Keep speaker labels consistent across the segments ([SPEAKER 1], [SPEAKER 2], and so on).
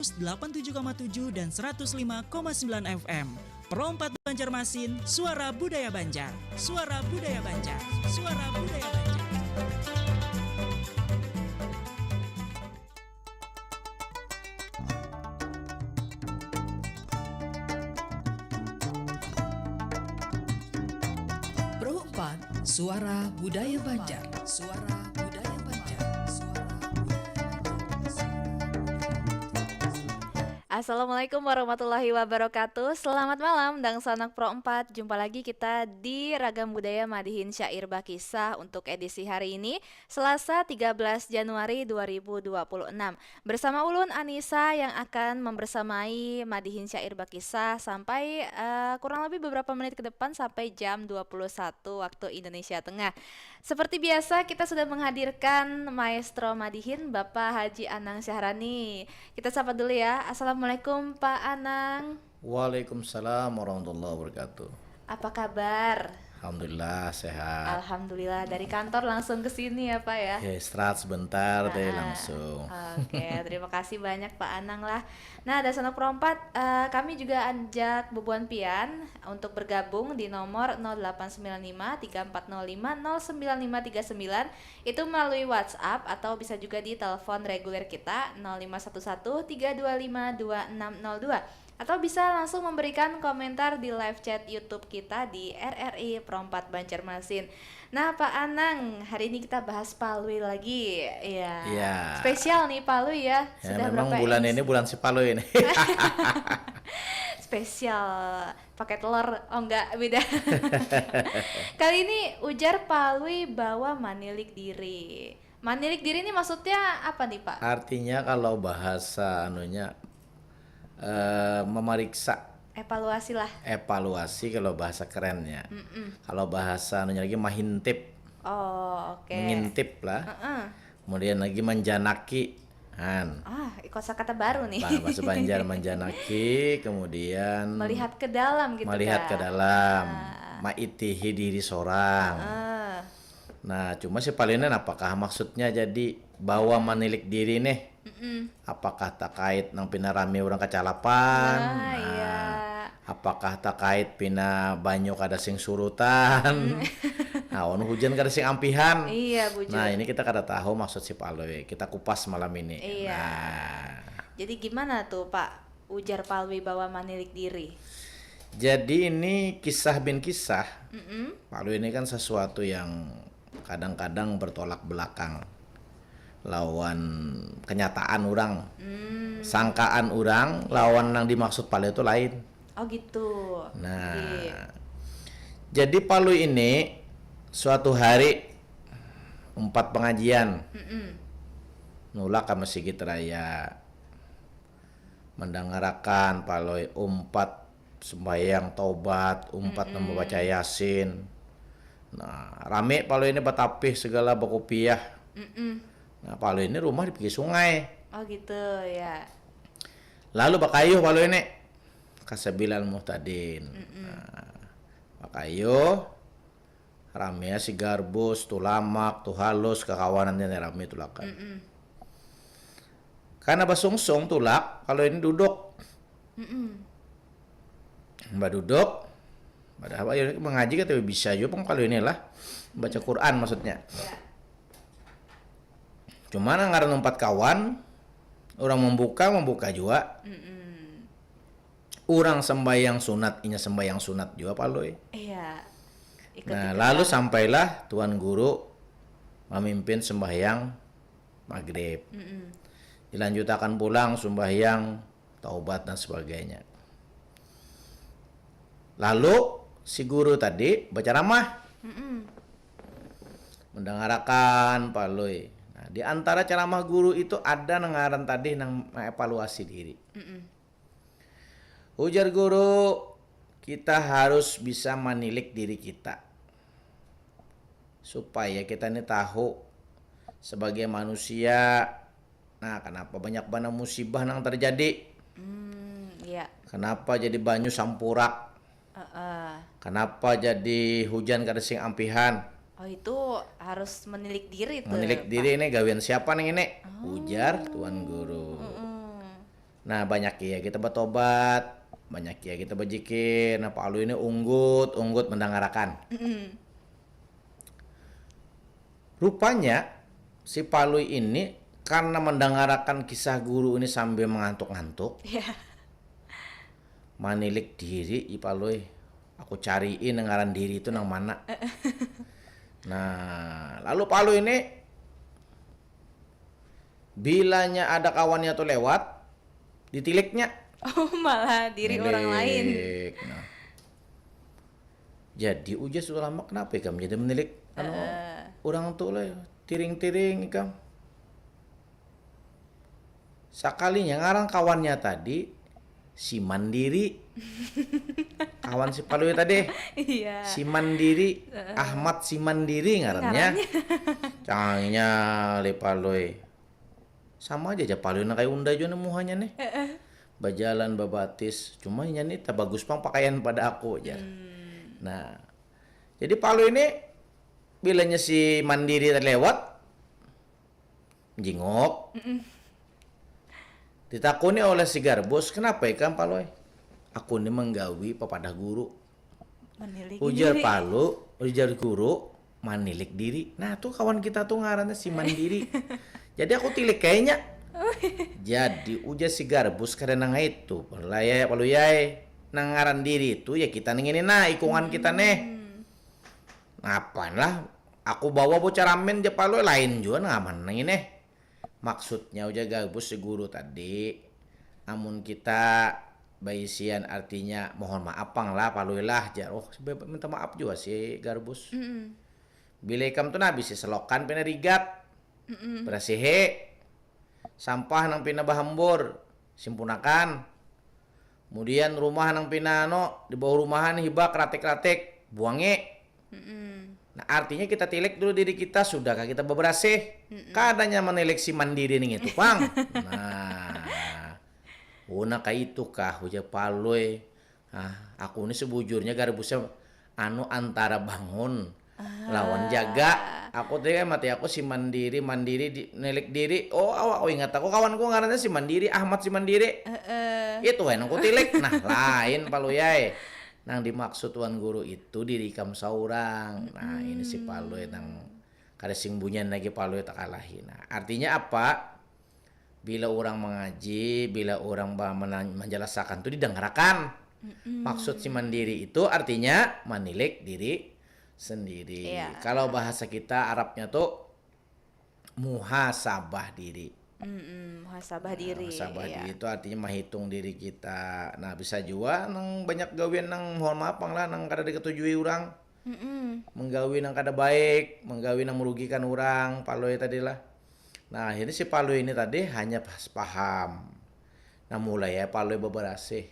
[SPEAKER 1] 87,7 dan 105,9 FM. Pro 4 Banjarmasin, Suara Budaya Banjar. Suara Budaya Banjar. Suara Budaya Banjar.
[SPEAKER 2] Pro 4, Suara Budaya Banjar. Suara Budaya Banjar.
[SPEAKER 3] Assalamualaikum warahmatullahi wabarakatuh. Selamat malam Dang Sanak Pro 4. Jumpa lagi kita di Ragam Budaya Madihin Syair Bakisah untuk edisi hari ini, Selasa 13 Januari 2026. Bersama Ulun Anissa yang akan membersamai Madihin Syair Bakisah sampai kurang lebih beberapa menit ke depan sampai jam 21 waktu Indonesia Tengah. Seperti biasa kita sudah menghadirkan Maestro Madihin Bapak Haji Anang Syahrani. Kita sapa dulu ya. Assalamualaikum Pak Anang.
[SPEAKER 4] Waalaikumsalam warahmatullahi wabarakatuh.
[SPEAKER 3] Apa kabar?
[SPEAKER 4] Alhamdulillah sehat.
[SPEAKER 3] Alhamdulillah, dari kantor langsung ke sini ya Pak ya.
[SPEAKER 4] Ya istirahat sebentar deh langsung.
[SPEAKER 3] Oke, terima kasih banyak Pak Anang lah. Nah, dari Sanak Pro 4 kami juga ajak Bubuan Pian untuk bergabung di nomor 0895 3405 09539 itu melalui WhatsApp atau bisa juga di telepon reguler kita 0511 325 2602. Atau bisa langsung memberikan komentar di live chat YouTube kita di RRI Pro 4 Banjarmasin. Nah Pak Anang, hari ini kita bahas Palui lagi. Iya. Spesial nih Palui ya.
[SPEAKER 4] Ya memang bulan ini bulan si Palui ini.
[SPEAKER 3] Spesial pakai telur. Oh enggak, beda. Kali ini ujar Palui bawa manilik diri. Manilik diri ini maksudnya apa nih Pak?
[SPEAKER 4] Artinya kalau bahasa memeriksa,
[SPEAKER 3] Evaluasi lah.
[SPEAKER 4] evaluasi kalau bahasa kerennya. Kalau bahasa lagi mahintip.
[SPEAKER 3] Oh, oke.
[SPEAKER 4] Mengintip lah. Kemudian lagi menjanaki.
[SPEAKER 3] Kosakata baru nih.
[SPEAKER 4] Bahasa Banjar menjanaki, kemudian
[SPEAKER 3] Melihat ke dalam gitu.
[SPEAKER 4] melihat ke dalam, maitihi diri seorang. Nah, cuma si Palinen apakah maksudnya jadi bawa menilik diri nih? Apakah terkait nang pina rame orang kacalapan?
[SPEAKER 3] Iya.
[SPEAKER 4] Apakah terkait pina banyu kada sing surutan? Nah, hujan kada sing ampihan.
[SPEAKER 3] Iya, bujur.
[SPEAKER 4] Nah, ini kita kada tahu maksud si Palui. Kita kupas malam ini.
[SPEAKER 3] Iya.
[SPEAKER 4] Nah,
[SPEAKER 3] Jadi gimana tuh Pak ujar Palui bawa manilik diri?
[SPEAKER 4] jadi ini kisah bin kisah. Palui ini kan sesuatu yang kadang-kadang bertolak belakang lawan kenyataan orang, sangkaan orang lawan yang dimaksud Palui itu lain.
[SPEAKER 3] Oh gitu.
[SPEAKER 4] Nah,
[SPEAKER 3] Iya.
[SPEAKER 4] jadi Palui ini suatu hari 4 pengajian nulak ke Masjid Raya mendengarkan Palui 4 sembahyang taubat, 4 membaca Yasin. Nah, rame Palui ini batapih segala bakopiah. Nah, Palui ini rumah di pinggir sungai.
[SPEAKER 3] Oh gitu ya.
[SPEAKER 4] Lalu bakayuh Palui ini kasabilal muhtadin. Nah, bakayuh rame si garbus, tulamak, tu halus, kekawanannya rame tulakan. Karena basungsung tulak, kalau ini duduk. Mbak duduk, mbak apa ya mengaji kan tapi bisa juga kalau ini lah baca Quran maksudnya. Cuma ngaran 4 kawan, orang membuka juga. Orang sembahyang sunat, inya sembahyang sunat juga Palui.
[SPEAKER 3] Iya.
[SPEAKER 4] Nah, lalu sampailah Tuan Guru memimpin sembahyang maghrib. Dilanjutkan pulang sembahyang taubat dan sebagainya. Lalu si guru tadi baca ramah, mendengarkan Palui. Nah, di antara ceramah guru itu ada nengaran tadi nang evaluasi diri. Ujar guru, kita harus bisa menilik diri kita supaya kita ini tahu sebagai manusia. Nah, kenapa banyak banget musibah yang terjadi?
[SPEAKER 3] Iya.
[SPEAKER 4] Kenapa jadi banyu sampurak? Kenapa jadi hujan kada sing ampihan?
[SPEAKER 3] Oh itu harus menilik diri tuh.
[SPEAKER 4] Menilik diri ini gawian siapa nih ini? Ujar Tuan Guru. Nah banyak ya kita bertobat, banyak ya kita berzikir. Nah Pak Alwi ini unggut mendengarkan. Rupanya si Pak Alwi ini karena mendengarkan kisah guru ini sambil mengantuk-ngantuk,
[SPEAKER 3] Iya.
[SPEAKER 4] manilik diri Pak Alwi. Aku cariin ngaran diri itu nang mana. Nah lalu Pak Alwi ini bilanya ada kawannya tuh lewat, ditiliknya.
[SPEAKER 3] Oh, malah diri orang lain.
[SPEAKER 4] Menilik. Nah. Jadi uja sudah lama kenapa ikam jadi menilik orang tuh lah tiring-tiring ikam. Sekalinya ngarang kawannya tadi si Mandiri. Kawan si Palui tadi.
[SPEAKER 3] Iya.
[SPEAKER 4] Si Mandiri, Ahmad si Mandiri ngarannya. Cangnya le Palui. Sama aja Palui na kayak unda juga nemuhannya nih. Bajalan babatis, cuma ini tak bagus pang pakaian pada aku aja. Nah, jadi Palui ini bilanya si Mandiri lewat, jingok, ditakuni oleh si Garbus, kenapa ikan Palui? Aku ini menggawi pepada guru.
[SPEAKER 3] Menilik
[SPEAKER 4] Ujar
[SPEAKER 3] diri.
[SPEAKER 4] ujar guru, manilik diri. Nah tuh kawan kita tuh ngarannya si Mandiri. Jadi aku tilik kayaknya. Jadi ujar si Garbus karena itu, Paluyai nangaran diri itu ya kita ninginin nah ikungan kita nih. Ngapain lah? Aku bawa bocah ramen aja Palui lain juga ngaman ini. Maksudnya ujar Garbus si guru tadi. Namun kita baisian artinya mohon maaf pang lah Palui lah jar. Oh minta maaf juga si Garbus. Bila ikam tuh nabi si selokan pina rigat. Berasihe. Sampah nang pina bahambur simpunakan. Kemudian rumah nang pina di bawah rumahan hibak ratik-ratik buange. Nah artinya kita tilik dulu diri kita sudahkah kita beberasih. Kadanya menilik si Mandiri nih itu pang. Nah una kayak itu kah ujar Palui. Aku ini sebujurnya Garbusnya antara bangun lawan jaga. Aku tadi mati aku si Mandiri nilik diri. Oh awak ingat aku kawanku ngarannya si Mandiri Ahmad si Mandiri. Itu kan aku tilik. Nah lain Paluyai. Nang dimaksud tuan guru itu diri kam saurang. Nah ini si Palui nang kada sing bunyan lagi Palui tak kalahin. Nah artinya apa? Bila orang mengaji, bila orang menjelaskan itu didengarkan. Maksud si Mandiri itu artinya manilik diri sendiri.
[SPEAKER 3] Iya.
[SPEAKER 4] Kalau bahasa kita Arabnya tuh muhasabah diri.
[SPEAKER 3] Muhasabah diri.
[SPEAKER 4] Muhasabah
[SPEAKER 3] Iya.
[SPEAKER 4] diri itu artinya menghitung diri kita. Nah bisa juga nang banyak gawian nang mohon maaf pang lah nang kada diketujui orang. Menggawi nang kada baik, menggawi nang merugikan orang. Palui tadi lah. Nah ini si Palui ini tadi hanya paham. Nah mulai ya Palui beberasih.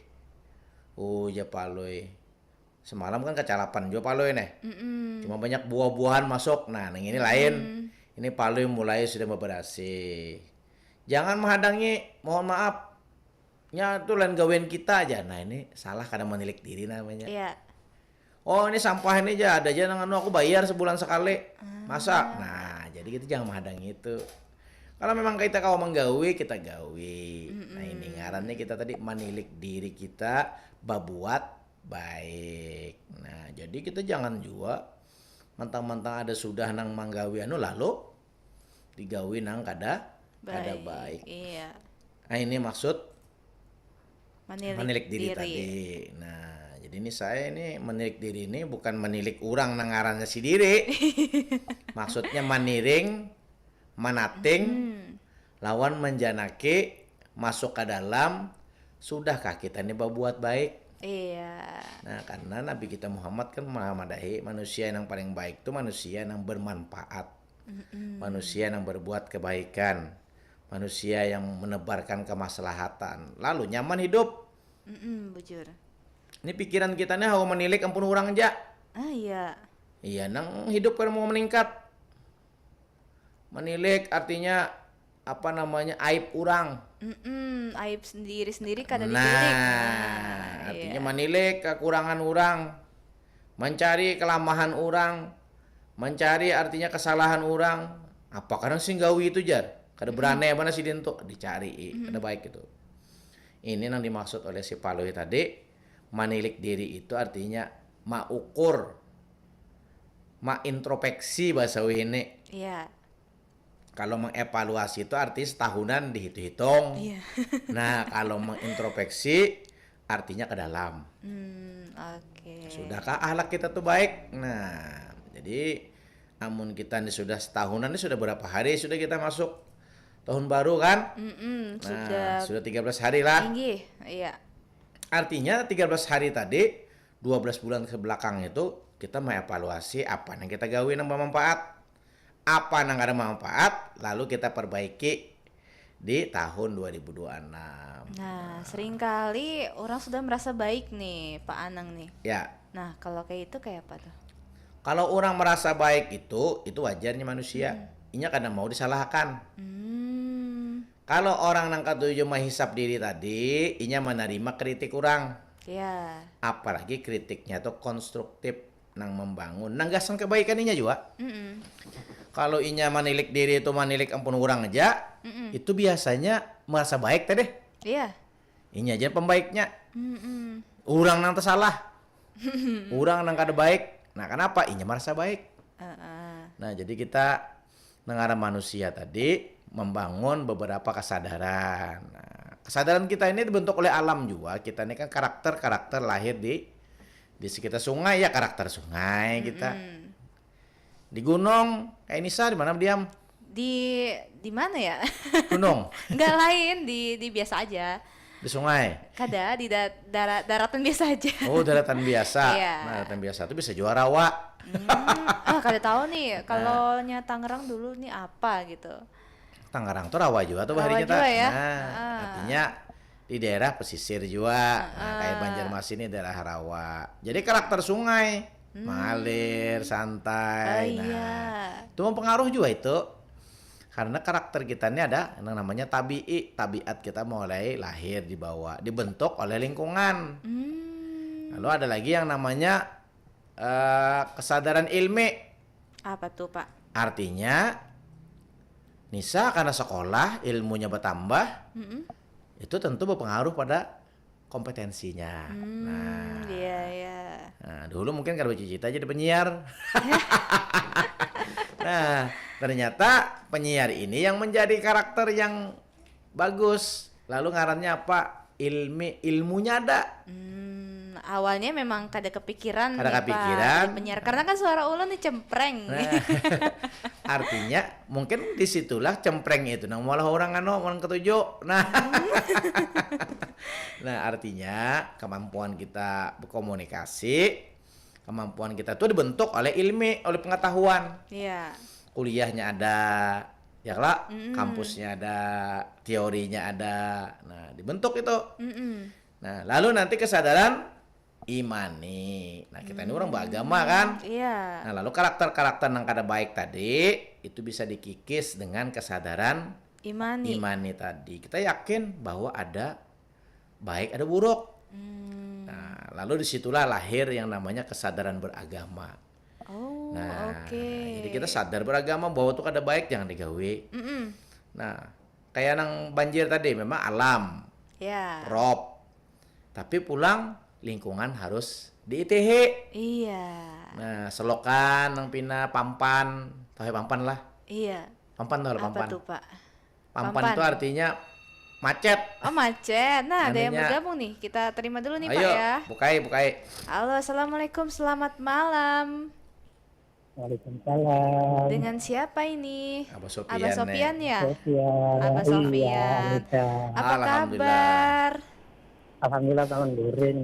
[SPEAKER 4] Oh ya Palui. Semalam kan kecalapan juga Palui nih. Cuma banyak buah-buahan masuk. Nah ini lain. Ini Palui mulai sudah beberasih. Jangan menghadangi, mohon maaf. Ya itu lain gawean kita aja. Nah ini salah karena menilik diri namanya.
[SPEAKER 3] Iya.
[SPEAKER 4] Oh ini sampah ini aja ada aja nang aku bayar sebulan sekali. Masa? Nah jadi kita jangan menghadangi itu. Kalau memang kita kau menggawi kita gawi. Nah ini ngarannya kita tadi menilik diri kita babuat baik. Nah jadi kita jangan juga mentang-mentang ada sudah nang manggawi lalu digawi nang kada baik.
[SPEAKER 3] Iya.
[SPEAKER 4] Nah ini maksud
[SPEAKER 3] Menilik,
[SPEAKER 4] menilik diri tadi. Nah jadi ini saya ini menilik diri ini bukan menilik orang nang ngarannya si diri. Maksudnya maniring, manating, lawan menjanaki masuk ke dalam. Sudahkah kita ini berbuat baik?
[SPEAKER 3] Iya.
[SPEAKER 4] Nah karena Nabi kita Muhammad kan mengamadahi manusia yang paling baik itu manusia yang bermanfaat. Manusia yang berbuat kebaikan. Manusia yang menebarkan kemaslahatan. Lalu nyaman hidup.
[SPEAKER 3] Bujur.
[SPEAKER 4] Ini pikiran kita nih mau menilik ampun orang aja.
[SPEAKER 3] Iya.
[SPEAKER 4] Iya nang hidup kan mau meningkat. Menilik artinya apa namanya aib orang.
[SPEAKER 3] Aib sendiri kada
[SPEAKER 4] Nah,
[SPEAKER 3] ditilik.
[SPEAKER 4] artinya
[SPEAKER 3] iya.
[SPEAKER 4] menilik kekurangan orang, mencari kelemahan orang, mencari artinya kesalahan orang. Apa karena singgawi itu jar? Kada berani mana sih dinto dicari, kada baik itu. Ini yang dimaksud oleh si Palui tadi, manilik diri itu artinya maukur, introspeksi bahasa ini.
[SPEAKER 3] Iya.
[SPEAKER 4] Kalau mengevaluasi itu artinya setahunan dihitung.
[SPEAKER 3] Iya.
[SPEAKER 4] Nah, kalau mengintrospeksi artinya ke dalam.
[SPEAKER 3] Oke.
[SPEAKER 4] Sudahkah akhlak kita tuh baik? Nah, jadi amun kita ini sudah setahunan, ini sudah berapa hari sudah kita masuk tahun baru kan? Nah, sudah 13 hari lah.
[SPEAKER 3] Tinggi. Iya.
[SPEAKER 4] Artinya 13 hari tadi, 12 bulan ke belakang itu kita mengevaluasi apa yang kita gawe yang bermanfaat. Apa yang ada manfaat, lalu kita perbaiki di tahun 2026.
[SPEAKER 3] Nah, seringkali orang sudah merasa baik nih, Pak Anang nih.
[SPEAKER 4] Ya,
[SPEAKER 3] Nah, kalau kayak itu kayak apa tuh?
[SPEAKER 4] kalau orang merasa baik itu wajarnya manusia. Inya kadang mau disalahkan. Kalau orang nang katuju menghisap diri tadi, inya menerima kritik orang.
[SPEAKER 3] Ya.
[SPEAKER 4] Apalagi kritiknya tuh konstruktif, nang membangun, nang gasan kebaikan inya juga. Kalau inya manilik diri itu manilik ampun orang aja, itu biasanya merasa baik teh deh.
[SPEAKER 3] Iya.
[SPEAKER 4] Inya aja pembaiknya. Orang nang tersalah. Orang nang kada baik. Nah, kenapa? Inya merasa baik. Nah, jadi kita negara manusia tadi membangun beberapa kesadaran. Nah, kesadaran kita ini dibentuk oleh alam juga. Kita ini kan karakter lahir di sekitar sungai ya, karakter sungai kita. Di gunung, kayak Nisa di mana diam?
[SPEAKER 3] Di mana ya?
[SPEAKER 4] Gunung,
[SPEAKER 3] Enggak lain, di biasa aja.
[SPEAKER 4] di sungai.
[SPEAKER 3] Kada di daratan biasa aja.
[SPEAKER 4] Oh, daratan biasa.
[SPEAKER 3] Iya.
[SPEAKER 4] Nah, daratan biasa itu bisa juara rawa.
[SPEAKER 3] Kada tahu nih kalau nya Tangerang dulu nih apa gitu.
[SPEAKER 4] Tangerang tuh rawa juga tuh
[SPEAKER 3] Rawa
[SPEAKER 4] baharinya
[SPEAKER 3] juga ya?
[SPEAKER 4] Nah, artinya di daerah pesisir juga. Nah, kayak Banjarmasin ini daerah rawa. Jadi karakter sungai mengalir, santai.
[SPEAKER 3] Oh,
[SPEAKER 4] Nah,
[SPEAKER 3] iya.
[SPEAKER 4] itu mempengaruhi juga itu. Karena karakter kita ini ada yang namanya tabiat kita mulai lahir di bawah, dibentuk oleh lingkungan. Lalu ada lagi yang namanya kesadaran ilmi.
[SPEAKER 3] Apa tuh, Pak?
[SPEAKER 4] Artinya Nisa karena sekolah ilmunya bertambah, itu tentu berpengaruh pada kompetensinya.
[SPEAKER 3] Iya, iya.
[SPEAKER 4] Nah, dulu mungkin kalau cita-cita jadi penyiar. Nah, ternyata penyiar ini yang menjadi karakter yang bagus. Lalu ngarannya apa? Ilmunya ada.
[SPEAKER 3] Awalnya memang kada kepikiran
[SPEAKER 4] Kada
[SPEAKER 3] nih, Pak,
[SPEAKER 4] kepikiran.
[SPEAKER 3] jadi penyiar karena kan suara ulun nih cempreng.
[SPEAKER 4] Nah, artinya mungkin disitulah cempreng itu. Nah, malah orang ketujuh. Nah, nah artinya kemampuan kita berkomunikasi, kemampuan kita itu dibentuk oleh ilmu, oleh pengetahuan.
[SPEAKER 3] Iya.
[SPEAKER 4] Kuliahnya ada, ya lah, kampusnya ada, teorinya ada. Nah, dibentuk itu. Nah, lalu nanti kesadaran imani. Nah, kita ini orang beragama kan.
[SPEAKER 3] Iya.
[SPEAKER 4] Nah, lalu karakter-karakter yang kada baik tadi itu bisa dikikis dengan kesadaran imani tadi. Kita yakin bahwa ada baik, ada buruk. Nah, lalu disitulah lahir yang namanya kesadaran beragama.
[SPEAKER 3] Oh,
[SPEAKER 4] Nah,
[SPEAKER 3] oke.
[SPEAKER 4] jadi kita sadar beragama bahwa itu ada baik jangan digawe. Nah, kayak nang banjir tadi memang alam,
[SPEAKER 3] Ya.
[SPEAKER 4] rob. Tapi pulang lingkungan harus di-ITH.
[SPEAKER 3] Iya.
[SPEAKER 4] Nah, selokan nang pina pampan, tahu pampan lah.
[SPEAKER 3] Iya.
[SPEAKER 4] Pampan tahu lah,
[SPEAKER 3] Apa
[SPEAKER 4] pampan.
[SPEAKER 3] tuh, Pak?
[SPEAKER 4] Pampan itu artinya macet.
[SPEAKER 3] Oh, macet. Nah, ada yang
[SPEAKER 4] Anunya.
[SPEAKER 3] bergabung nih. Kita terima dulu nih,
[SPEAKER 4] Ayo,
[SPEAKER 3] Pak ya.
[SPEAKER 4] bukai.
[SPEAKER 3] Halo, assalamualaikum, selamat malam.
[SPEAKER 5] Waalaikumsalam.
[SPEAKER 3] Dengan siapa ini?
[SPEAKER 4] Abah Sofian.
[SPEAKER 3] Abah Sofian ya?
[SPEAKER 5] Sofian.
[SPEAKER 3] Abah
[SPEAKER 5] Iya,
[SPEAKER 3] Sofian.
[SPEAKER 5] Anita.
[SPEAKER 3] Apa
[SPEAKER 4] Alhamdulillah.
[SPEAKER 3] kabar?
[SPEAKER 5] Alhamdulillah bangun guring.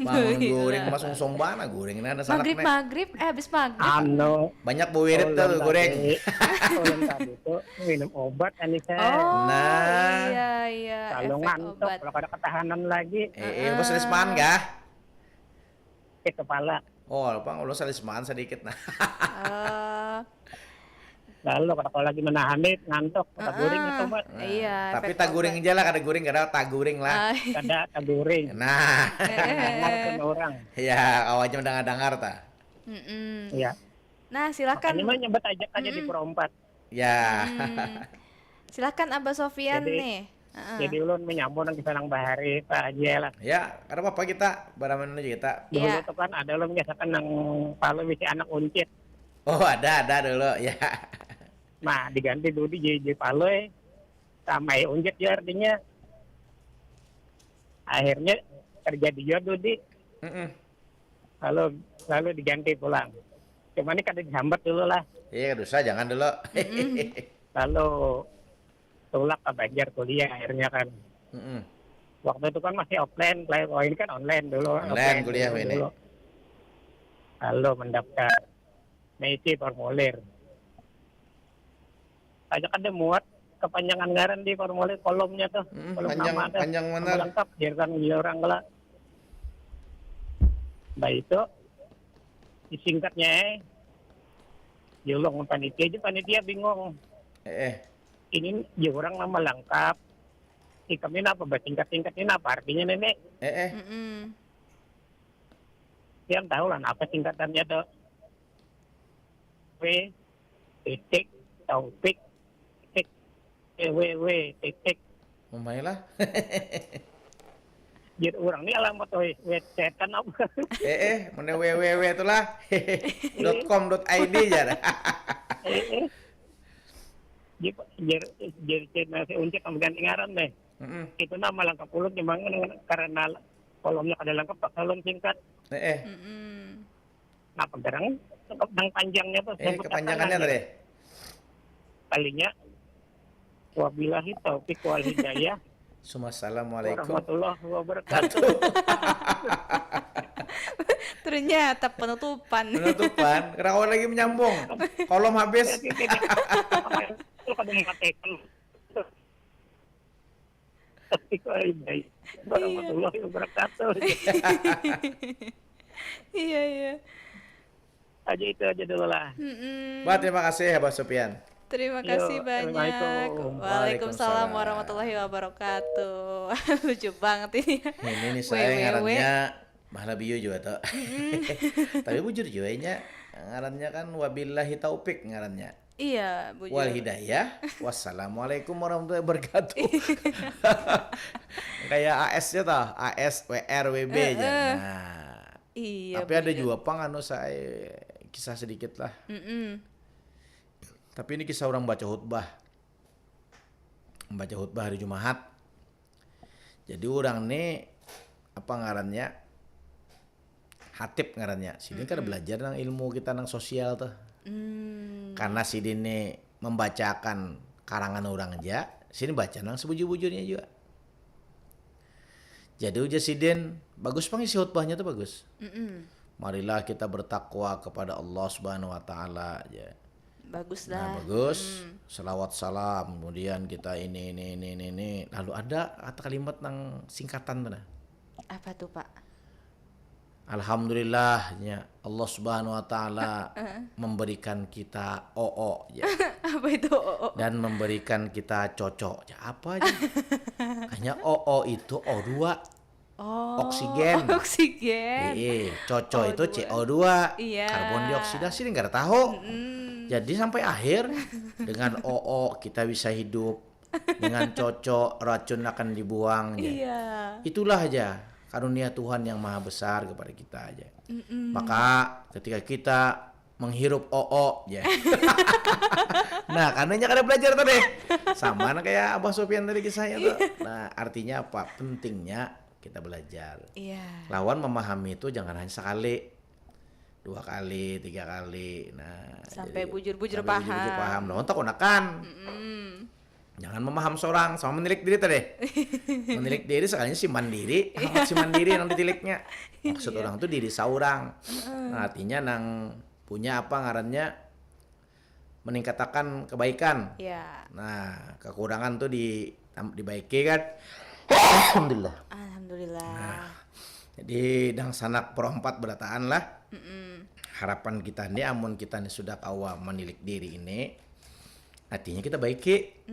[SPEAKER 4] Bangun goreng mas sungsong bana goreng nah ada sanak nek.
[SPEAKER 3] Maghrib, habis maghrib.
[SPEAKER 5] Ano?
[SPEAKER 4] Banyak buwirit tuh goreng.
[SPEAKER 5] Ulun tadi tuh minum obat Anissa.
[SPEAKER 3] Oh,
[SPEAKER 4] Nah.
[SPEAKER 3] iya,
[SPEAKER 5] Kalau
[SPEAKER 3] efek
[SPEAKER 5] ngantuk,
[SPEAKER 3] obat.
[SPEAKER 5] kalau ada ketahanan lagi,
[SPEAKER 4] Bos risman kah?
[SPEAKER 5] kepala.
[SPEAKER 4] Oh, bang, lo salisman sedikit nah.
[SPEAKER 3] Eh,
[SPEAKER 5] Lalu kalau lagi menahan nih, ngantuk, kata guring itu obat.
[SPEAKER 3] iya.
[SPEAKER 4] Tapi
[SPEAKER 3] efek
[SPEAKER 4] tak guring
[SPEAKER 3] obat.
[SPEAKER 4] aja lah, kada guring, kada tak guring lah.
[SPEAKER 5] Kada guring.
[SPEAKER 4] Nah,
[SPEAKER 5] Dengar orang.
[SPEAKER 4] ya awalnya dengar ta.
[SPEAKER 5] Iya.
[SPEAKER 3] Nah, silakan.
[SPEAKER 5] Ini mah nyebut aja di Pro 4.
[SPEAKER 4] Ya.
[SPEAKER 3] Silakan Abah Sofian
[SPEAKER 5] Jadi-
[SPEAKER 3] nih.
[SPEAKER 5] Jadi ulun menyambung ke Salang Bahari Pak Haji lah.
[SPEAKER 4] Ya, karena apa kita baraman aja kita.
[SPEAKER 5] Dulu
[SPEAKER 3] Iya.
[SPEAKER 5] tuh kan ada ulun biasakan nang palu bisi anak uncit.
[SPEAKER 4] Oh, ada dulu ya.
[SPEAKER 5] Nah, diganti dulu di palu sama uncit ya artinya. Akhirnya terjadi jodoh di
[SPEAKER 4] Mm-mm.
[SPEAKER 5] lalu diganti pulang. Cuma ini kada disambat dulu lah.
[SPEAKER 4] Iya, dosa jangan dulu.
[SPEAKER 5] Lalu tulak ke Banjar kuliah akhirnya kan.
[SPEAKER 4] Mm-mm.
[SPEAKER 5] Waktu itu kan masih offline, kalau ini kan online dulu.
[SPEAKER 4] Online kuliah ini.
[SPEAKER 5] Lalu mendaftar, mengisi formulir. Aja kan dia muat kepanjangan ngaran di formulir kolomnya tuh. Kolom nama tuh.
[SPEAKER 4] panjang
[SPEAKER 5] Nama
[SPEAKER 4] benar.
[SPEAKER 5] lengkap, biar kan orang kelak. Bah itu disingkatnya Julung panitia bingung. Ini orang nama lengkap. Kami apa singkat ini apa artinya nenek?
[SPEAKER 3] Mm-mm.
[SPEAKER 5] Yang tahu lah apa singkatannya tuh. W titik Taufik titik WW titik.
[SPEAKER 4] Umailah.
[SPEAKER 5] Jadi orang ini alamat web setan apa?
[SPEAKER 4] Mana www itulah. .com.id ya.
[SPEAKER 5] Jadi nasi uncit yang ganti ngaran deh. Itu nama lengkap ulut memang karena kolomnya ada lengkap tak kolom singkat.
[SPEAKER 3] Mm-mm.
[SPEAKER 5] Nah pengerang lengkap dan panjangnya tuh.
[SPEAKER 4] Kepanjangannya tadi.
[SPEAKER 5] Palingnya wabillahi taufik wal hidayah.
[SPEAKER 4] Assalamualaikum
[SPEAKER 5] Warahmatullahi wabarakatuh.
[SPEAKER 3] Ternyata penutupan.
[SPEAKER 4] Penutupan. Kerawan lagi menyambung. Kolom habis.
[SPEAKER 5] Itu kadang mengatakan taufik wal hidayah. Warahmatullahi wabarakatuh.
[SPEAKER 3] Iya.
[SPEAKER 5] Aja itu aja dulu lah.
[SPEAKER 3] Mm-mm.
[SPEAKER 4] Bah, terima kasih ya Pak Sopian.
[SPEAKER 3] Terima
[SPEAKER 5] Yo,
[SPEAKER 3] kasih banyak.
[SPEAKER 5] Assalamualaikum.
[SPEAKER 3] Waalaikumsalam warahmatullahi wabarakatuh. Lucu banget ini.
[SPEAKER 4] Ini saya
[SPEAKER 3] Wewewe.
[SPEAKER 4] ngarannya Mahala Biyo juga tuh. Tapi bujur juga nya ngarannya kan wabillahi taufik ngarannya.
[SPEAKER 3] Iya, Bu
[SPEAKER 4] Wal
[SPEAKER 3] Jo.
[SPEAKER 4] hidayah. Wassalamualaikum warahmatullahi wabarakatuh. Kayak AS-nya tuh, AS WR WB aja. Nah.
[SPEAKER 3] Iya.
[SPEAKER 4] Tapi
[SPEAKER 3] Bu
[SPEAKER 4] ada
[SPEAKER 3] Jo.
[SPEAKER 4] juga pangano saya kisah sedikit lah.
[SPEAKER 3] Mm-mm.
[SPEAKER 4] Tapi ini kisah orang baca khutbah. Membaca khutbah hari Jumat. Jadi orang nih apa ngarannya? Hatib ngarannya. Sini kan belajar nang ilmu kita nang sosial tuh. Karena sini nih membacakan karangan orang aja, sini baca nang sebujur-bujurnya juga. Jadi ujar sidin, bagus pangisi khutbahnya tuh bagus. Marilah kita bertakwa kepada Allah Subhanahu wa taala aja.
[SPEAKER 3] Bagus
[SPEAKER 4] Nah,
[SPEAKER 3] dah.
[SPEAKER 4] bagus. Selawat salam. Kemudian kita ini. Lalu ada kata kalimat nang singkatan tuh nah.
[SPEAKER 3] Apa tuh, Pak?
[SPEAKER 4] Alhamdulillahnya Allah Subhanahu wa taala memberikan kita OO ya.
[SPEAKER 3] Apa itu? Oh.
[SPEAKER 4] Dan memberikan kita cocok. Ya apa aja. Hanya OO itu O2.
[SPEAKER 3] Oh.
[SPEAKER 4] Oksigen.
[SPEAKER 3] Oksigen.
[SPEAKER 4] Cocok itu CO2.
[SPEAKER 3] Iya.
[SPEAKER 4] Karbon dioksida sih nggak tahu. Jadi sampai akhir dengan OO kita bisa hidup, dengan cocok racun akan dibuang. Ya.
[SPEAKER 3] Iya.
[SPEAKER 4] Itulah aja karunia Tuhan yang maha besar kepada kita aja. Maka ketika kita menghirup OO ya. Nah, karenanya kada belajar tadi. Sama kayak Abah Sofian tadi kisahnya tuh. Nah, artinya apa? Pentingnya kita belajar.
[SPEAKER 3] Iya.
[SPEAKER 4] Lawan memahami itu jangan hanya sekali, 2 kali, 3 kali. Nah,
[SPEAKER 3] Sampai
[SPEAKER 4] jadi
[SPEAKER 3] bujur-bujur
[SPEAKER 4] sampai bujur-bujur
[SPEAKER 3] paham.
[SPEAKER 4] paham. Nah, untuk unakan. Jangan memaham seorang sama menilik diri tadi. Menilik diri sekalinya si mandiri, amat si mandiri yang ditiliknya. Maksud orang tuh diri seorang. Nah, artinya nang punya apa ngarannya meningkatkan kebaikan.
[SPEAKER 3] Iya.
[SPEAKER 4] Nah, kekurangan tuh dibaiki kan. Alhamdulillah.
[SPEAKER 3] Alhamdulillah.
[SPEAKER 4] Jadi dang sanak perompat berataan lah. Harapan kita nih amun kita nih sudah kawa menilik diri ini, artinya kita baiki.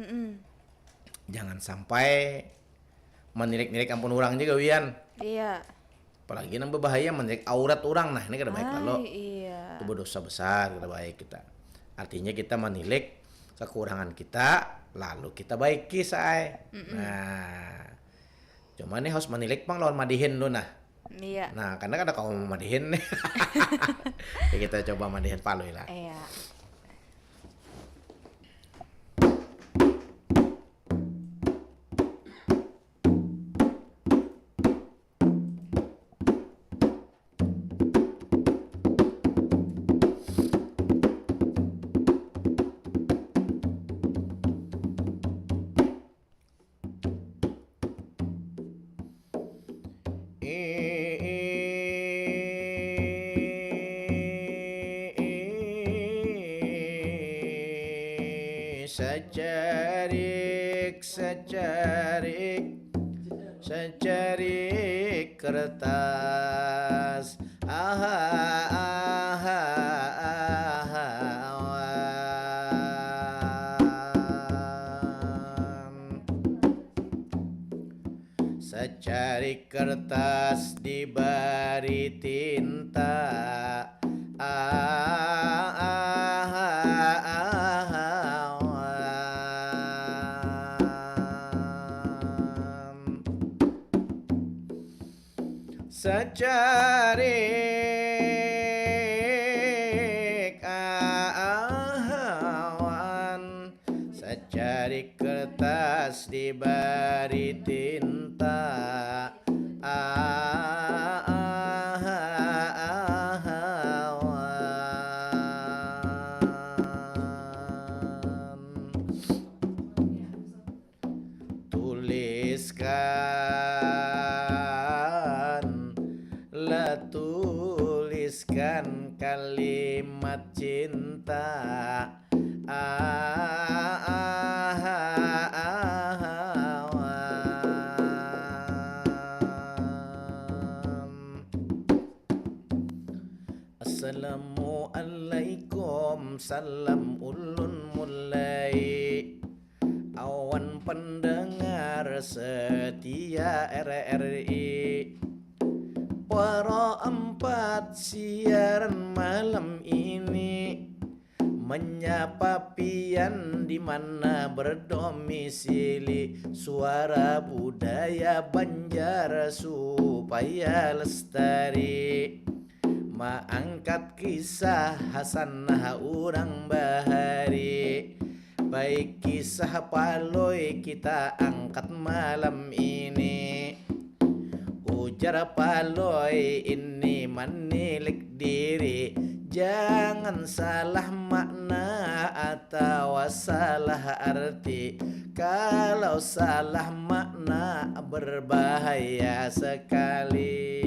[SPEAKER 4] Jangan sampai menilik-nilik ampun orang juga Wian.
[SPEAKER 3] Iya.
[SPEAKER 4] Apalagi nang berbahaya menilik aurat orang. Nah, ini kada baik kalau
[SPEAKER 3] Iya.
[SPEAKER 4] itu berdosa besar, kada baik kita. Artinya kita menilik kekurangan kita lalu kita baiki say. Nah, cuman nih harus menilik pang lawan madihin lu nah.
[SPEAKER 3] Iya.
[SPEAKER 4] Nah, karena kan ada kaum madihin nih. Ya, kita coba madihin palui lah.
[SPEAKER 3] Iya.
[SPEAKER 4] Secarik kertas secarik kertas diberi tinta secarik awan secarik kertas diberi tinta tuliskan kalimat cinta Assalamualaikum salam ulun mulai awan pendengar setia RRI para empat siaran malam ini menyapa pian di mana berdomisili suara budaya Banjar supaya lestari mengangkat kisah hasanah urang bahari baik kisah paloi kita angkat malam ini ujar paloi ini menilik diri jangan salah makna atau salah arti kalau salah makna berbahaya sekali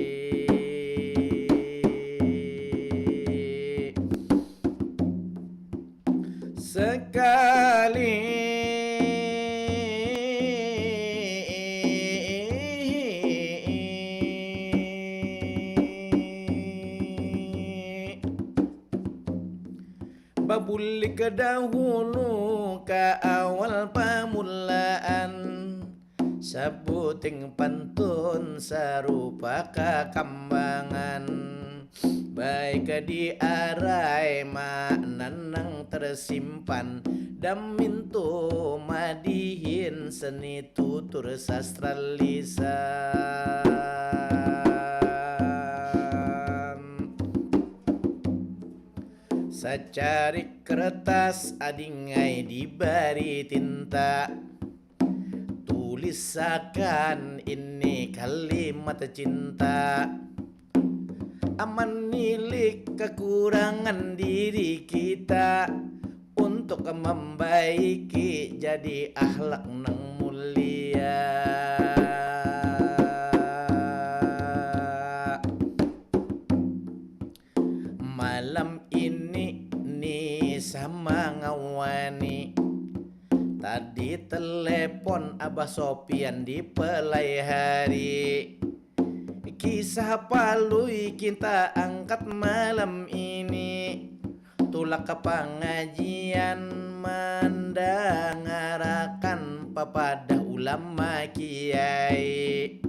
[SPEAKER 4] babulik dahulu ke awal pamulaan sabuting pantun sarupa kekambangan baik diarai makna nang tersimpan damintu madihin seni tutur sastra lisan secarik kertas adingai diberi tinta tulisakan ini kalimat cinta aman milik kekurangan diri kita untuk membaiki jadi akhlak nang mulia malam ini nih sama ngawani tadi telepon Abah Sopian di pelai hari kisah palui kita angkat malam ini tulak ke pengajian mendengarakan papadah ulama kiai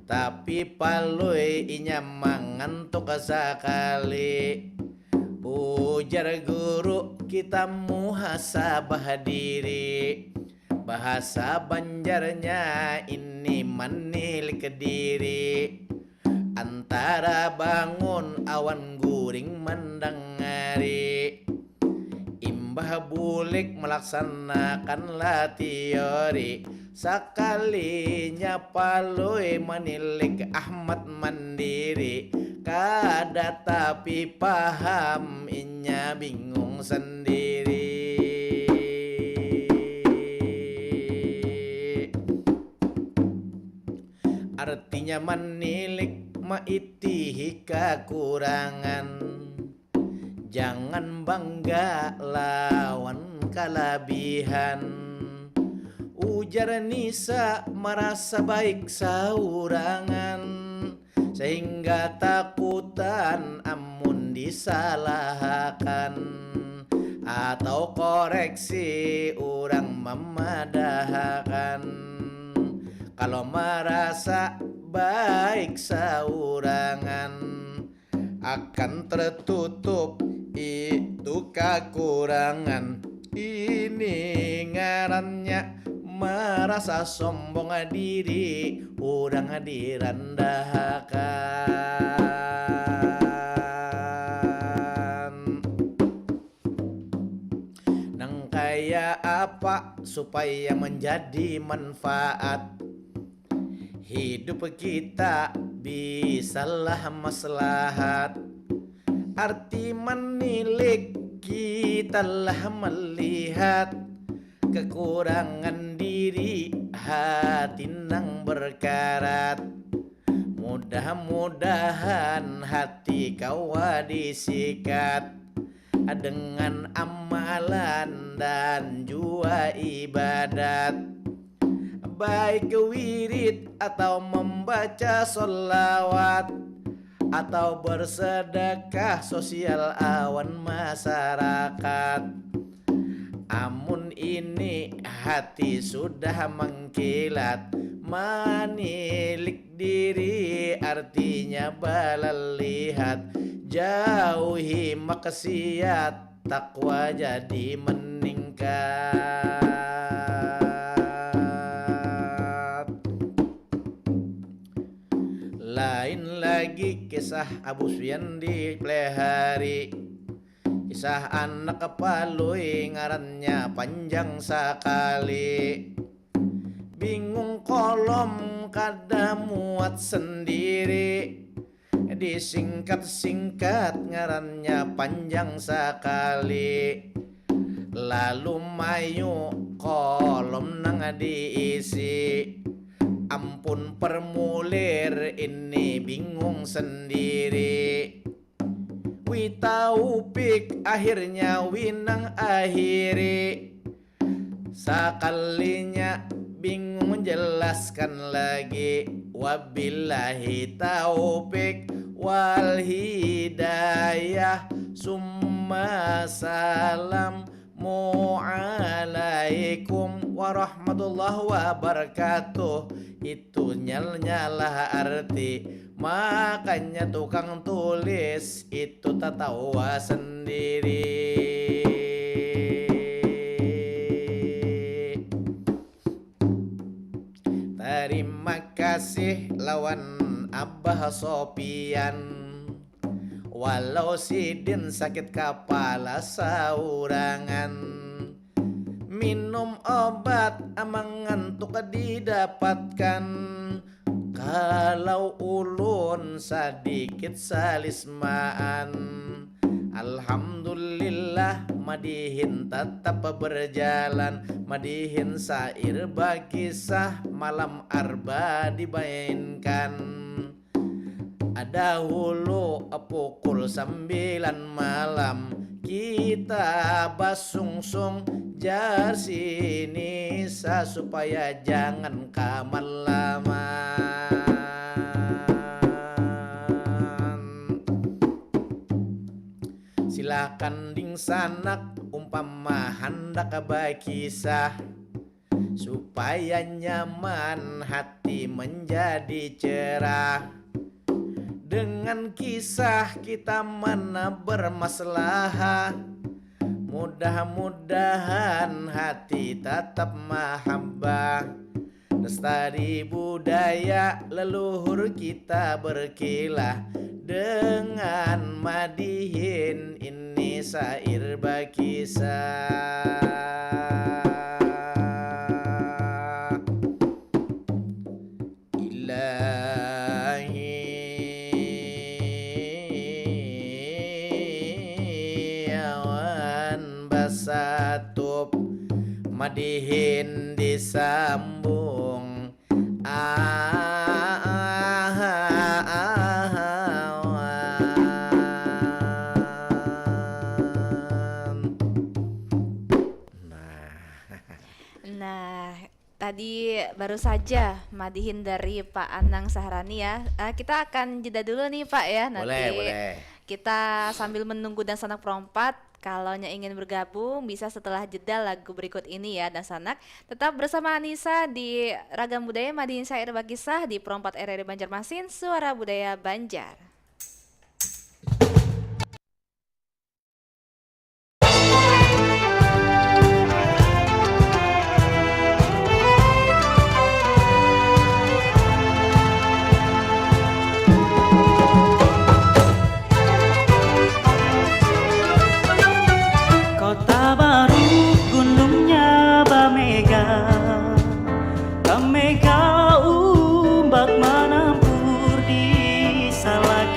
[SPEAKER 4] tapi palui inya mangantuk sekali ujar guru kita muhasabah diri. Bahasa Banjarnya ini menilik diri, antara bangun awan guring mendengari. Imbah bulik melaksanakanlah teori, sakalinya paloi menilik Ahmad mandiri. Kada tapi paham inya bingung sendiri. Artinya menilik maitihi kekurangan, jangan bangga lawan kelebihan. Ujar Nisa merasa baik saurangan, sehingga takutan amun disalahkan, atau koreksi orang memadahkan. Kalau merasa baik saurangan, akan tertutup itu kekurangan. Ini ngarannya merasa sombong diri, orang direndahkan. Nang kaya apa supaya menjadi manfaat, hidup kita bisalah maslahat. Arti menilik kita lah melihat kekurangan diri, hati nang berkarat. Mudah-mudahan hati kau disikat dengan amalan dan jua ibadat, baik wirid atau membaca sholawat, atau bersedekah sosial awan masyarakat. Amun ini hati sudah mengkilat, menilik diri artinya balal lihat. Jauhi maksiat, takwa jadi meningkat. Lain lagi kisah Abu Sufyan di Plehari, kisah anak kepalui ngarannya panjang sekali. Bingung kolom kada muat sendiri, disingkat-singkat ngarannya panjang sekali. Lalu mayu kolom nang diisi, ampun permulir ini bingung sendiri. Wi taufik akhirnya winang akhiri, sakalinya bingung menjelaskan lagi. Wabillahi taufik wal hidayah, summa salam alaikum warahmatullahi wabarakatuh. Itu nyalah arti, makanya tukang tulis itu tertawa sendiri. Terima kasih lawan Abah Sopian, walau sidin sakit kepala saurangan. Minum obat amang ngantuk didapatkan, kalau ulun sedikit salismaan. Alhamdulillah madihin tetap berjalan, madihin sair bakisah malam arba dimainkan. Ada hulu pukul 9 malam, kita basungsung jar sini supaya jangan kamalaman. Silakan ding sanak umpama hendak bakisah, supaya nyaman hati menjadi cerah. Dengan kisah kita mana bermasalah, Mudah-mudahan hati tetap mahabbah, lestari budaya leluhur kita berkilah, dengan madihin ini syair bakisah. Satu madihin disambung
[SPEAKER 3] Nah, tadi baru saja madihin dari Pak Anang Sahrani ya. Kita akan jeda dulu nih Pak ya. Nanti
[SPEAKER 4] boleh.
[SPEAKER 3] kita sambil menunggu dan sanak perompat. Kalau ingin bergabung bisa setelah jeda lagu berikut ini ya dan sanak. Tetap bersama Anissa di Ragam Budaya Madihin Syair Bakisah di Perompat RRI Banjarmasin, Suara Budaya Banjar.
[SPEAKER 1] Kota baru gunungnya Bamega umbak menampur di Salak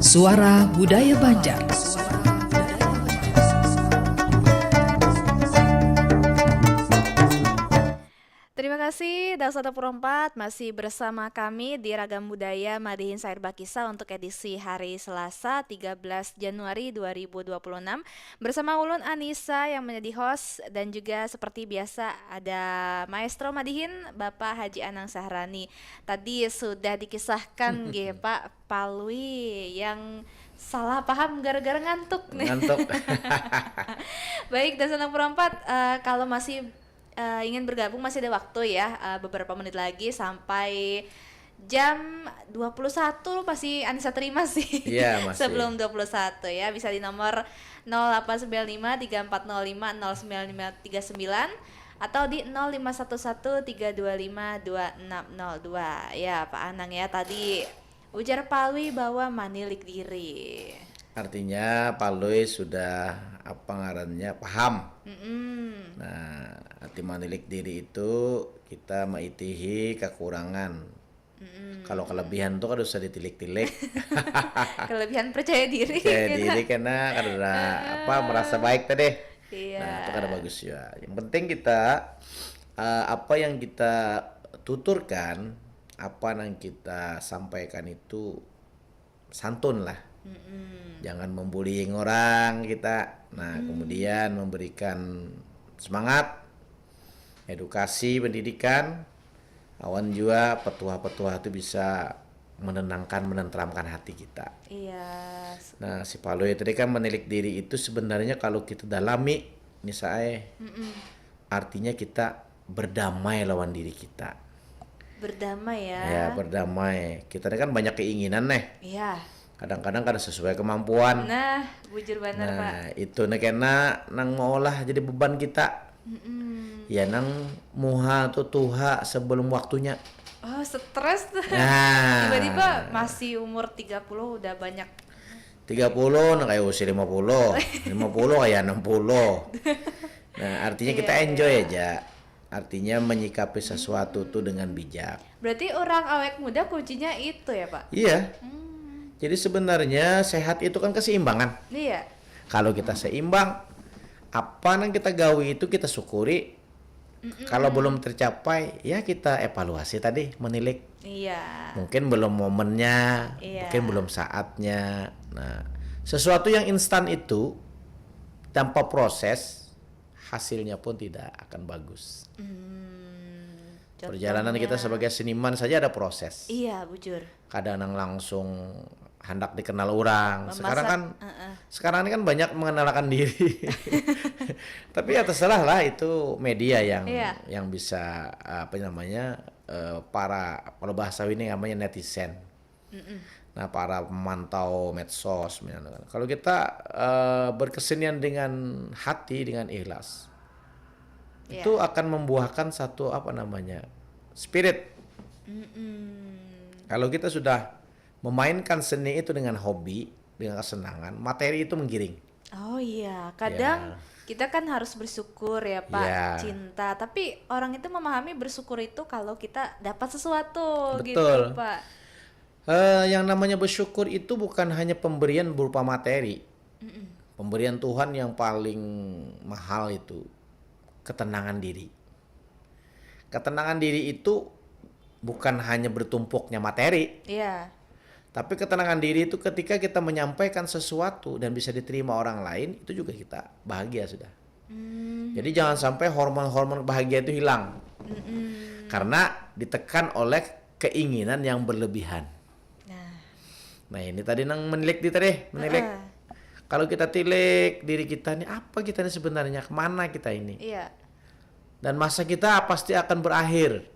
[SPEAKER 2] Suara Budaya Banjar.
[SPEAKER 3] Terima kasih Daus 1/4 masih bersama kami di Ragam Budaya Madihin Syair Bakisah untuk edisi hari Selasa 13 Januari 2026 bersama Ulun Anissa yang menjadi host, dan juga seperti biasa ada Maestro Madihin Bapak Haji Anang Sahrani. Tadi sudah dikisahkan Pak Palwi yang salah paham gara-gara ngantuk nih.
[SPEAKER 4] Ngantuk.
[SPEAKER 3] Baik, Daus 1/4 kalau masih ingin bergabung masih ada waktu ya, beberapa menit lagi sampai jam 21 pasti Anissa terima sih.
[SPEAKER 4] Iya, masih.
[SPEAKER 3] Sebelum 21 ya, bisa di nomor 0895 3405 0959 atau di 0511 325 2602. Ya Pak Anang ya, tadi ujar Palwi bahwa manilik diri.
[SPEAKER 4] Artinya Palui sudah apa ngarannya paham. Nah, arti manilik diri itu kita maitihi kekurangan. Kalau kelebihan tuh kan usah ditilik-tilik.
[SPEAKER 3] Kelebihan percaya diri.
[SPEAKER 4] Percaya
[SPEAKER 3] gitu.
[SPEAKER 4] diri karena ada apa merasa baik tadi.
[SPEAKER 3] Iya.
[SPEAKER 4] Nah, itu kan bagus ya. Yang penting kita apa yang kita tuturkan, apa yang kita sampaikan itu santun lah. Jangan membullying orang kita. Nah, kemudian memberikan semangat, edukasi, pendidikan. Awan juga petua-petua itu bisa menenteramkan hati kita.
[SPEAKER 3] Iya.
[SPEAKER 4] Nah, si Palui tadi kan menilik diri itu sebenarnya kalau kita dalami, ini saya, artinya kita berdamai lawan diri kita.
[SPEAKER 3] Berdamai ya.
[SPEAKER 4] Ya, berdamai. Kita ini kan banyak keinginan nih.
[SPEAKER 3] Iya.
[SPEAKER 4] Kadang-kadang kada sesuai kemampuan.
[SPEAKER 3] Nah, bujur benar Pak.
[SPEAKER 4] Nah, itu nih kena nang maulah jadi beban kita. Ya nang muha tuh tuha sebelum waktunya.
[SPEAKER 3] Oh, stres tuh.
[SPEAKER 4] Nah,
[SPEAKER 3] Tiba-tiba masih umur 30 udah banyak.
[SPEAKER 4] 30 nang kayak usia 50. 50 kayak 60. Nah, artinya kita enjoy aja. Artinya menyikapi sesuatu tuh dengan bijak.
[SPEAKER 3] Berarti orang awet muda kuncinya itu ya Pak?
[SPEAKER 4] Iya. Jadi sebenarnya sehat itu kan keseimbangan.
[SPEAKER 3] Iya.
[SPEAKER 4] Kalau kita seimbang, apa yang kita gawi itu kita syukuri. Kalau belum tercapai, ya kita evaluasi tadi, menilik.
[SPEAKER 3] Iya.
[SPEAKER 4] Mungkin belum momennya,
[SPEAKER 3] Iya.
[SPEAKER 4] mungkin belum saatnya. Nah, sesuatu yang instan itu tanpa proses, hasilnya pun tidak akan bagus. Perjalanan kita sebagai seniman saja ada proses.
[SPEAKER 3] Iya, bujur.
[SPEAKER 4] Kadang langsung hendak dikenal orang. Sekarang ini kan banyak mengenalkan diri. Tapi ya terserah lah, itu media yang bisa apa namanya para, kalau bahasa ini namanya netizen. Nah, para pemantau medsos. Kalau kita berkesenian dengan hati, dengan ikhlas, itu akan membuahkan satu apa namanya spirit. Kalau kita sudah memainkan seni itu dengan hobi, dengan kesenangan, materi itu menggiring.
[SPEAKER 3] Oh iya, kadang kita kan harus bersyukur ya Pak, cinta. Tapi orang itu memahami bersyukur itu kalau kita dapat sesuatu.
[SPEAKER 4] Betul.
[SPEAKER 3] Gitu Pak.
[SPEAKER 4] Yang namanya bersyukur itu bukan hanya pemberian berupa materi. Pemberian Tuhan yang paling mahal itu ketenangan diri. Ketenangan diri itu bukan hanya bertumpuknya materi.
[SPEAKER 3] Iya.
[SPEAKER 4] Tapi ketenangan diri itu ketika kita menyampaikan sesuatu dan bisa diterima orang lain, itu juga kita bahagia sudah. Jadi jangan sampai hormon-hormon bahagia itu hilang. Karena ditekan oleh keinginan yang berlebihan. Nah, ini tadi nang menilik di tadi, menilik. Kalau kita tilik diri kita ini, apa kita ini sebenarnya, kemana kita ini?
[SPEAKER 3] Iya.
[SPEAKER 4] Dan masa kita pasti akan berakhir.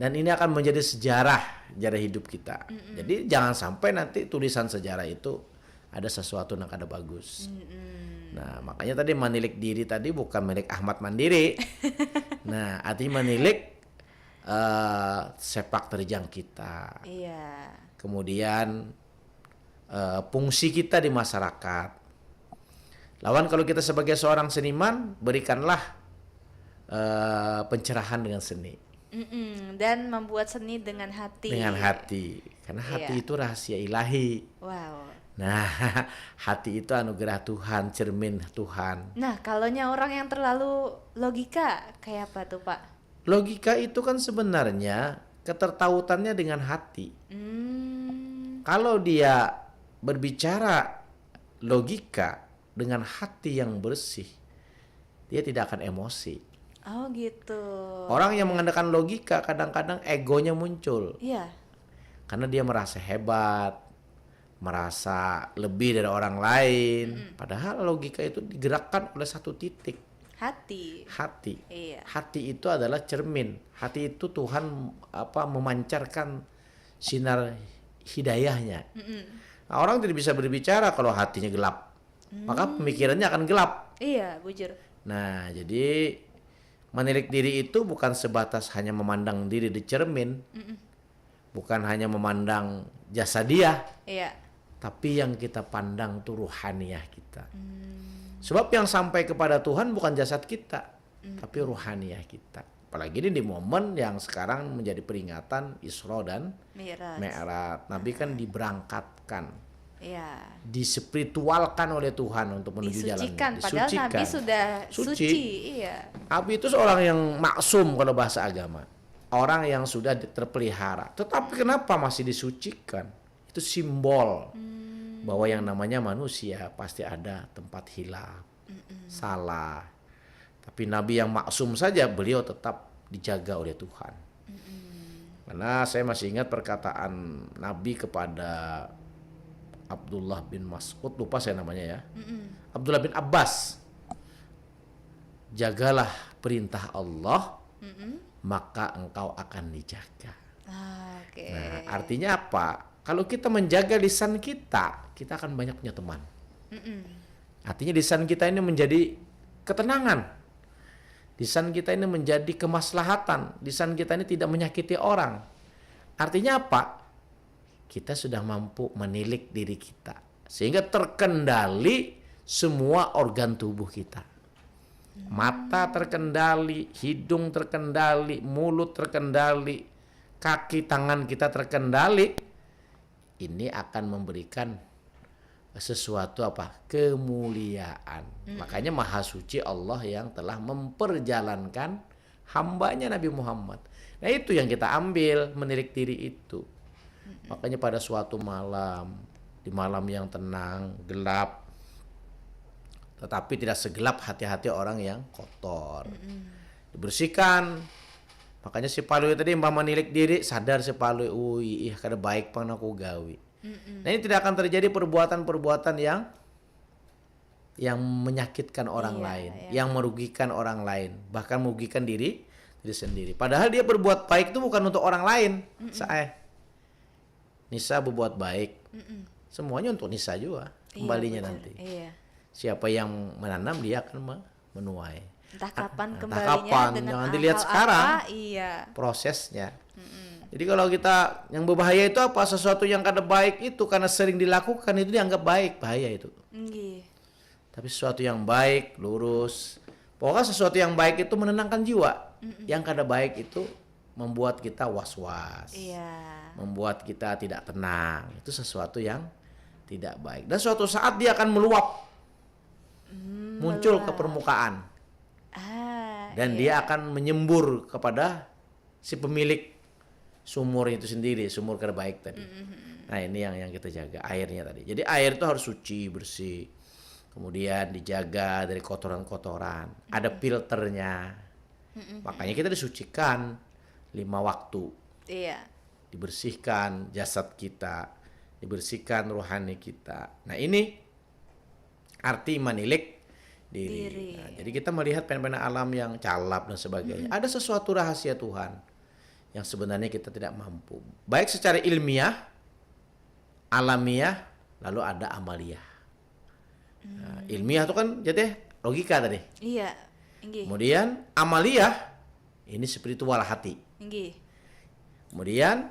[SPEAKER 4] Dan ini akan menjadi sejarah hidup kita. Jadi jangan sampai nanti tulisan sejarah itu ada sesuatu yang kada bagus. Nah, makanya tadi menilik diri tadi bukan milik Ahmad Mandiri. Nah, artinya menilik sepak terjang kita.
[SPEAKER 3] Iya.
[SPEAKER 4] Kemudian fungsi kita di masyarakat. Lawan kalau kita sebagai seorang seniman, berikanlah pencerahan dengan seni.
[SPEAKER 3] Dan membuat seni dengan hati.
[SPEAKER 4] Dengan hati. Karena hati itu rahasia ilahi.
[SPEAKER 3] Wow.
[SPEAKER 4] Nah, hati itu anugerah Tuhan, cermin Tuhan.
[SPEAKER 3] Nah, kalaunya orang yang terlalu logika, kayak apa tuh Pak?
[SPEAKER 4] Logika itu kan sebenarnya ketertautannya dengan hati. Kalau dia berbicara logika dengan hati yang bersih, dia tidak akan emosi.
[SPEAKER 3] Oh gitu.
[SPEAKER 4] Orang yang mengandalkan logika kadang-kadang egonya muncul.
[SPEAKER 3] Iya.
[SPEAKER 4] Karena dia merasa hebat, merasa lebih dari orang lain. Padahal logika itu digerakkan oleh satu titik.
[SPEAKER 3] Hati. Iya.
[SPEAKER 4] Hati itu adalah cermin. Hati itu Tuhan memancarkan sinar hidayahnya. Nah, orang tidak bisa berbicara kalau hatinya gelap. Maka pemikirannya akan gelap.
[SPEAKER 3] Iya, bujur.
[SPEAKER 4] Nah, jadi menilik diri itu bukan sebatas hanya memandang diri di cermin. Bukan hanya memandang jasa dia.
[SPEAKER 3] Iya.
[SPEAKER 4] Tapi yang kita pandang itu ruhaniyah kita. Sebab yang sampai kepada Tuhan bukan jasad kita, tapi ruhaniyah kita. Apalagi ini di momen yang sekarang menjadi peringatan Isra dan Mi'raj. Nabi kan diberangkatkan, dispiritualkan oleh Tuhan untuk menuju jalan.
[SPEAKER 3] Disucikan, padahal Nabi sudah suci. Iya.
[SPEAKER 4] Nabi itu seorang yang maksum kalau bahasa agama, orang yang sudah terpelihara. Tetapi kenapa masih disucikan? Itu simbol bahwa yang namanya manusia pasti ada tempat hilaf, salah. Tapi Nabi yang maksum saja beliau tetap dijaga oleh Tuhan. Karena saya masih ingat perkataan Nabi kepada Abdullah bin Mas'ud, lupa saya namanya ya. Abdullah bin Abbas. Jagalah perintah Allah, maka engkau akan dijaga. Nah, artinya apa? Kalau kita menjaga lisan kita, kita akan banyak punya teman. Artinya lisan kita ini menjadi ketenangan. Lisan kita ini menjadi kemaslahatan. Lisan kita ini tidak menyakiti orang. Artinya apa? Kita sudah mampu menilik diri kita. Sehingga terkendali semua organ tubuh kita. Mata terkendali, hidung terkendali, mulut terkendali, kaki tangan kita terkendali. Ini akan memberikan sesuatu kemuliaan. Makanya maha suci Allah yang telah memperjalankan hambanya Nabi Muhammad. Nah itu yang kita ambil, menilik diri itu. Makanya pada suatu malam, di malam yang tenang, gelap, tetapi tidak segelap hati-hati orang yang kotor, dibersihkan. Makanya si Palui tadi mbak menilik diri, sadar si Palui, kada baik pang aku gawi. Nah ini tidak akan terjadi perbuatan-perbuatan yang menyakitkan orang lain, yang merugikan orang lain, bahkan merugikan diri sendiri. Padahal dia berbuat baik itu bukan untuk orang lain. Nisa berbuat baik, semuanya untuk Nisa juga kembalinya nanti. Siapa yang menanam dia akan menuai.
[SPEAKER 3] Entah kapan kembalinya, dengan
[SPEAKER 4] jangan dilihat sekarang prosesnya. Jadi kalau kita yang berbahaya itu apa? Sesuatu yang kada baik itu karena sering dilakukan itu dianggap baik, bahaya itu. Tapi sesuatu yang baik, lurus. Pokoknya sesuatu yang baik itu menenangkan jiwa. Yang kada baik itu membuat kita was-was. Membuat kita tidak tenang. Itu sesuatu yang tidak baik. Dan suatu saat dia akan meluap. Muncul ke permukaan. Dan dia akan menyembur kepada si pemilik sumur itu sendiri, sumur terbaik tadi. Nah ini yang kita jaga, airnya tadi. Jadi air itu harus suci, bersih. Kemudian dijaga dari kotoran-kotoran. Ada filternya. Makanya kita disucikan 5 waktu. Dibersihkan jasad kita, dibersihkan rohani kita. Nah ini arti menilik diri. Nah, jadi kita melihat fenomena alam yang calap dan sebagainya. Ada sesuatu rahasia Tuhan yang sebenarnya kita tidak mampu. Baik secara ilmiah, alamiah, lalu ada amaliyah. Nah, ilmiah itu kan jadi logika tadi. Kemudian amaliyah ini spiritual hati. Kemudian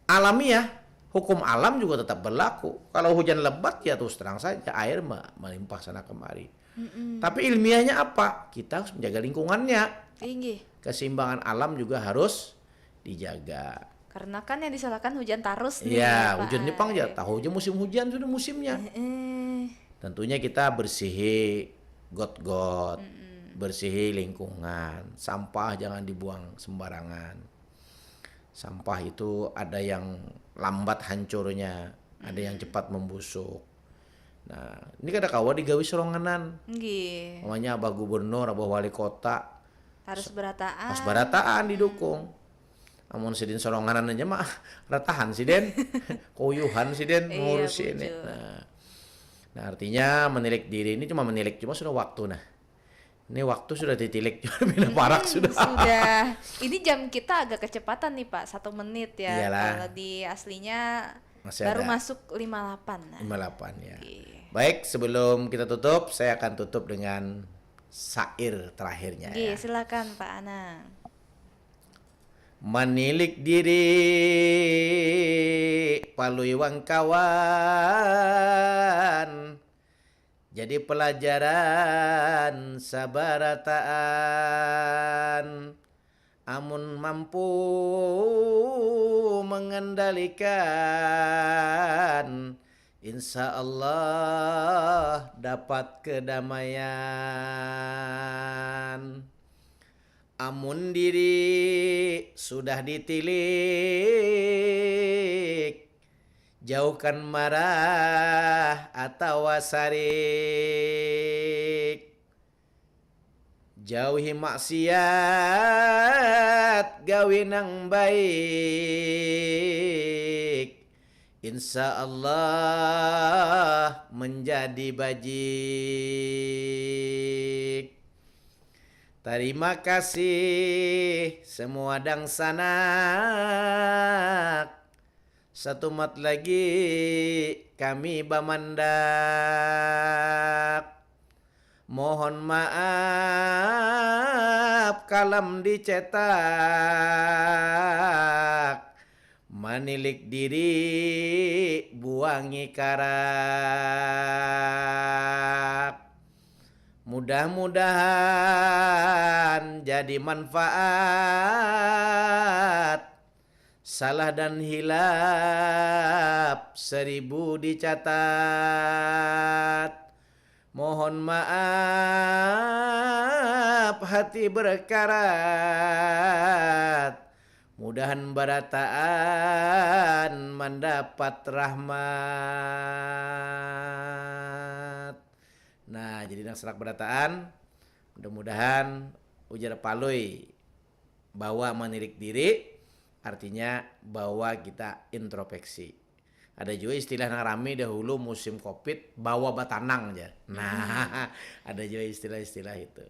[SPEAKER 4] alamiah, hukum alam juga tetap berlaku. Kalau hujan lebat ya terus terang saja air melimpah sana kemari. Tapi ilmiahnya apa? Kita harus menjaga lingkungannya.
[SPEAKER 3] Tinggi.
[SPEAKER 4] Keseimbangan alam juga harus dijaga.
[SPEAKER 3] Karena kan yang disalahkan hujan tarus nih.
[SPEAKER 4] Iya,
[SPEAKER 3] Pak
[SPEAKER 4] hujan Jepang
[SPEAKER 3] Ai.
[SPEAKER 4] ya tahu aja musim hujan sudah musimnya. Tentunya kita bersihi got-got, bersihi lingkungan, sampah jangan dibuang sembarangan. Sampah itu ada yang lambat hancurnya, ada yang cepat membusuk. Nah, ini kada kawa digawe seronganan.
[SPEAKER 3] Nggih.
[SPEAKER 4] Namanya Abah Gubernur, Abah Wali Kota,
[SPEAKER 3] Harus berataan.
[SPEAKER 4] pas barataan didukung. Amun sidin soronganan aja mah ratahan si Den, koyuhan si Den
[SPEAKER 3] Iya,
[SPEAKER 4] ngurus
[SPEAKER 3] Bu
[SPEAKER 4] ini.
[SPEAKER 3] Jo.
[SPEAKER 4] Nah, artinya menilik diri ini cuma sudah waktu nah. Ini waktu sudah ditilik bina parak sudah.
[SPEAKER 3] Sudah. Ini jam kita agak kecepatan nih Pak, 1 menit ya.
[SPEAKER 4] Iyalah.
[SPEAKER 3] Kalau di aslinya
[SPEAKER 4] Masih
[SPEAKER 3] baru
[SPEAKER 4] ada.
[SPEAKER 3] masuk 58. Nah.
[SPEAKER 4] 58 ya.
[SPEAKER 3] Oke.
[SPEAKER 4] Baik, sebelum kita tutup, saya akan tutup dengan syair terakhirnya
[SPEAKER 3] Oke,
[SPEAKER 4] ya.
[SPEAKER 3] silakan Pak Anang.
[SPEAKER 4] Manilik diri palui wangkawan, jadi pelajaran sabarataan. Amun mampu mengendalikan, insya Allah dapat kedamaian. Amun diri sudah ditilik, jauhkan marah atau sarik. Jauhi maksiat, gawe nang baik, insya Allah menjadi bajik. Terima kasih semua dang sanak, satu mat lagi kami bamandak. Mohon maaf kalam dicetak, manilik diri buangi karak. Mudah-mudahan jadi manfaat, salah dan hilap 1000 dicatat. Mohon maaf hati berkarat, mudahan barataan mendapat rahmat. Nah, jadi nang serak barataan, mudah-mudahan ujar palui bahwa menilik diri artinya bahwa kita introspeksi. Ada juga istilah nang rame dahulu musim Covid bawa batanang aja. Nah, ada juga istilah-istilah itu.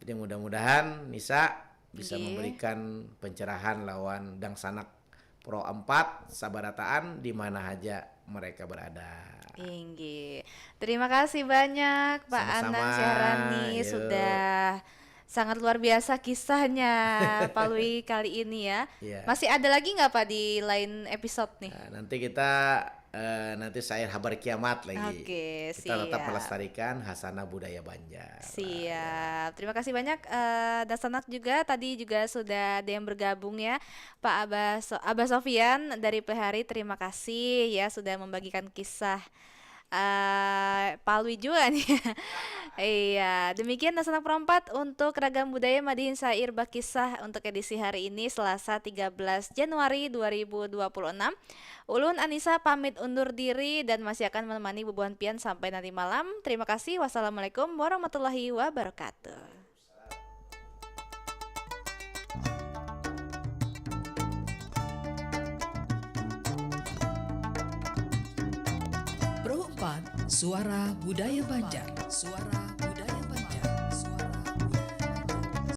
[SPEAKER 4] Jadi mudah-mudahan Nisa bisa memberikan pencerahan lawan dang sanak Pro 4 sabarataan di mana aja mereka berada.
[SPEAKER 3] Tinggi. Terima kasih banyak Pak
[SPEAKER 4] Sama-sama,
[SPEAKER 3] Anang Syahrani
[SPEAKER 4] yuk.
[SPEAKER 3] sudah sangat luar biasa kisahnya Palui kali ini ya.
[SPEAKER 4] Iya.
[SPEAKER 3] Masih ada lagi nggak Pak di lain episode nih?
[SPEAKER 4] Nah, nanti kita nanti saya kabar kiamat lagi.
[SPEAKER 3] Oke,
[SPEAKER 4] Kita tetap
[SPEAKER 3] siap.
[SPEAKER 4] melestarikan hasanah budaya Banjar.
[SPEAKER 3] Siap. Terima kasih banyak dan Sanak juga tadi juga sudah ada yang bergabung ya Pak Abah Sofian dari Pehari. Terima kasih ya sudah membagikan kisah Palwi juga nih. Iya, demikian Sanak Perempat untuk Ragam Budaya Madihin Syair Bakisah untuk edisi hari ini Selasa 13 Januari 2026. Ulun Anissa pamit undur diri dan masih akan menemani Bubuhan Pian sampai nanti malam. Terima kasih. Wassalamualaikum warahmatullahi wabarakatuh.
[SPEAKER 2] Pro 4 Suara Budaya Banjar. Suara